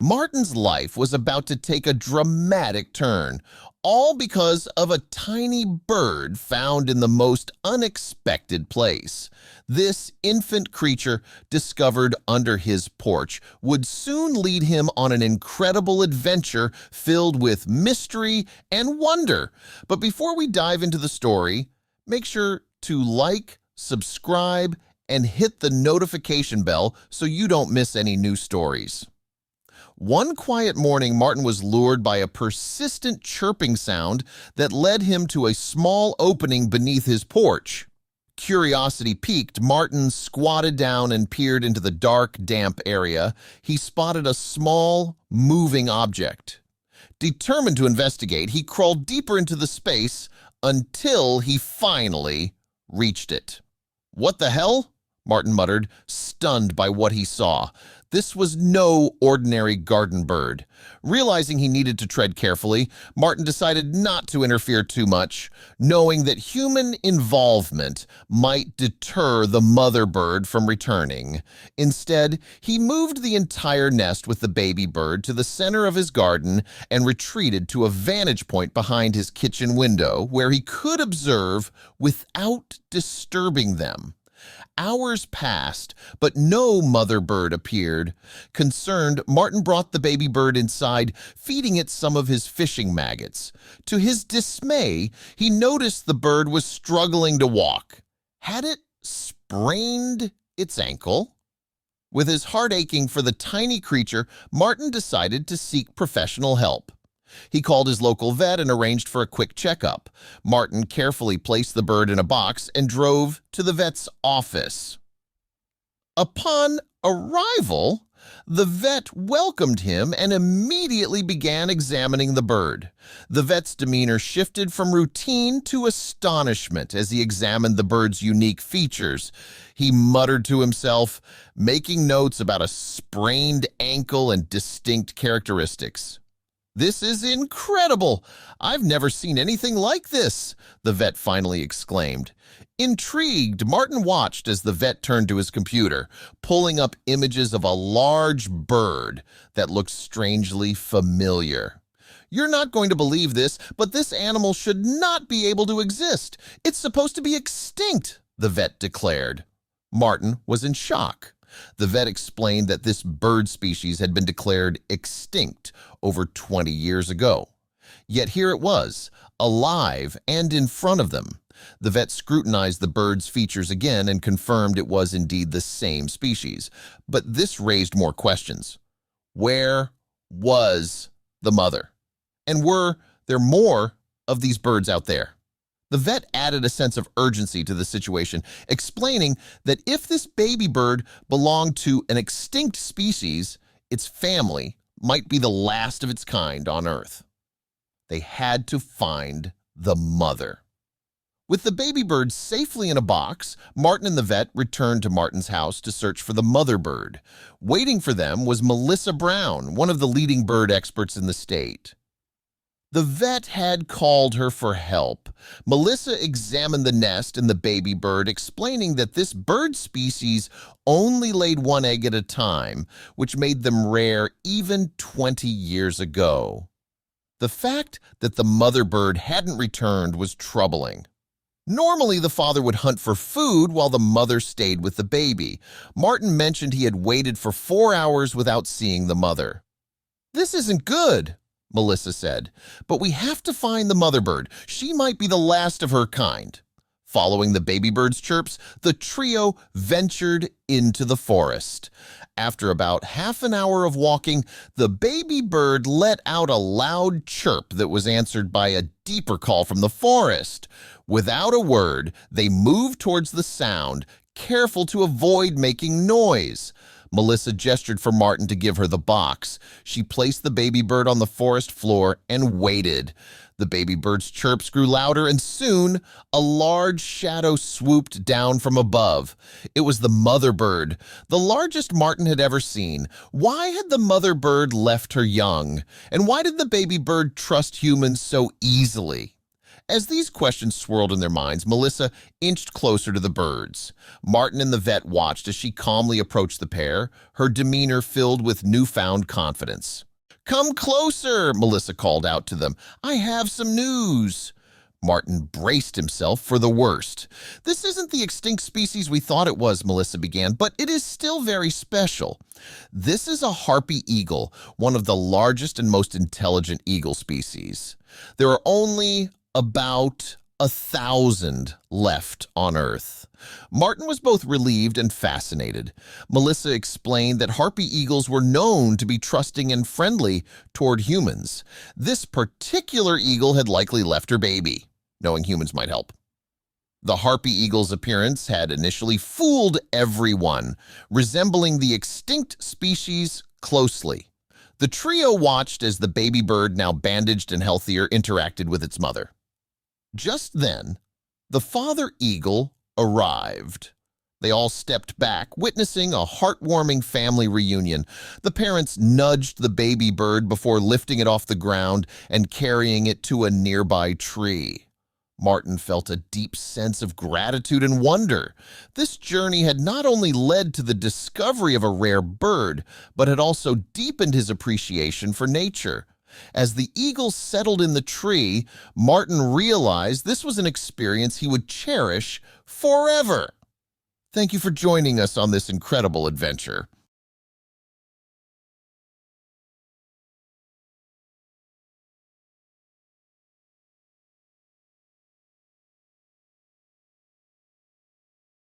Martin's life was about to take a dramatic turn, all because of a tiny bird found in the most unexpected place. This infant creature, discovered under his porch, would soon lead him on an incredible adventure filled with mystery and wonder. But before we dive into the story, make sure to like, subscribe, and hit the notification bell so you don't miss any new stories. One quiet morning, Martin was lured by a persistent chirping sound that led him to a small opening beneath his porch. Curiosity piqued, Martin squatted down and peered into the dark, damp area. He spotted a small, moving object. Determined to investigate, he crawled deeper into the space until he finally reached it. "What the hell?" Martin muttered, stunned by what he saw. This was no ordinary garden bird. Realizing he needed to tread carefully, Martin decided not to interfere too much, knowing that human involvement might deter the mother bird from returning. Instead, he moved the entire nest with the baby bird to the center of his garden and retreated to a vantage point behind his kitchen window where he could observe without disturbing them. Hours passed, but no mother bird appeared. Concerned, Martin brought the baby bird inside, feeding it some of his fishing maggots. To his dismay, he noticed the bird was struggling to walk. Had it sprained its ankle? With his heart aching for the tiny creature, Martin decided to seek professional help. He called his local vet and arranged for a quick checkup. Martin carefully placed the bird in a box and drove to the vet's office. Upon arrival, the vet welcomed him and immediately began examining the bird. The vet's demeanor shifted from routine to astonishment as he examined the bird's unique features. He muttered to himself, making notes about a sprained ankle and distinct characteristics. "This is incredible! I've never seen anything like this," the vet finally exclaimed. Intrigued, Martin watched as the vet turned to his computer, pulling up images of a large bird that looked strangely familiar. "You're not going to believe this, but this animal should not be able to exist. It's supposed to be extinct," the vet declared. Martin was in shock. The vet explained that this bird species had been declared extinct over 20 years ago. Yet here it was, alive and in front of them. The vet scrutinized the bird's features again and confirmed it was indeed the same species. But this raised more questions. Where was the mother? And were there more of these birds out there? The vet added a sense of urgency to the situation, explaining that if this baby bird belonged to an extinct species, its family might be the last of its kind on Earth. They had to find the mother. With the baby bird safely in a box, Martin and the vet returned to Martin's house to search for the mother bird. Waiting for them was Melissa Brown, one of the leading bird experts in the state. The vet had called her for help. Melissa examined the nest and the baby bird, explaining that this bird species only laid one egg at a time, which made them rare even 20 years ago. The fact that the mother bird hadn't returned was troubling. Normally, the father would hunt for food while the mother stayed with the baby. Martin mentioned he had waited for 4 hours without seeing the mother. "This isn't good," Melissa said, "but we have to find the mother bird. She might be the last of her kind." Following the baby bird's chirps, the trio ventured into the forest. After about half an hour of walking, the baby bird let out a loud chirp that was answered by a deeper call from the forest. Without a word, they moved towards the sound, careful to avoid making noise. Melissa gestured for Martin to give her the box. She placed the baby bird on the forest floor and waited. The baby bird's chirps grew louder, and soon a large shadow swooped down from above. It was the mother bird, the largest Martin had ever seen. Why had the mother bird left her young? And why did the baby bird trust humans so easily? As these questions swirled in their minds, Melissa inched closer to the birds. Martin and the vet watched as she calmly approached the pair, her demeanor filled with newfound confidence. "Come closer," Melissa called out to them. "I have some news." Martin braced himself for the worst. "This isn't the extinct species we thought it was," Melissa began, "but it is still very special. This is a harpy eagle, one of the largest and most intelligent eagle species. There are only about 1,000 left on Earth." Martin was both relieved and fascinated. Melissa explained that harpy eagles were known to be trusting and friendly toward humans. This particular eagle had likely left her baby, knowing humans might help. The harpy eagle's appearance had initially fooled everyone, resembling the extinct species closely. The trio watched as the baby bird, now bandaged and healthier, interacted with its mother. Just then, the father eagle arrived. They all stepped back, witnessing a heartwarming family reunion. The parents nudged the baby bird before lifting it off the ground and carrying it to a nearby tree. Martin felt a deep sense of gratitude and wonder. This journey had not only led to the discovery of a rare bird, but had also deepened his appreciation for nature. As the eagle settled in the tree, Martin realized this was an experience he would cherish forever. Thank you for joining us on this incredible adventure.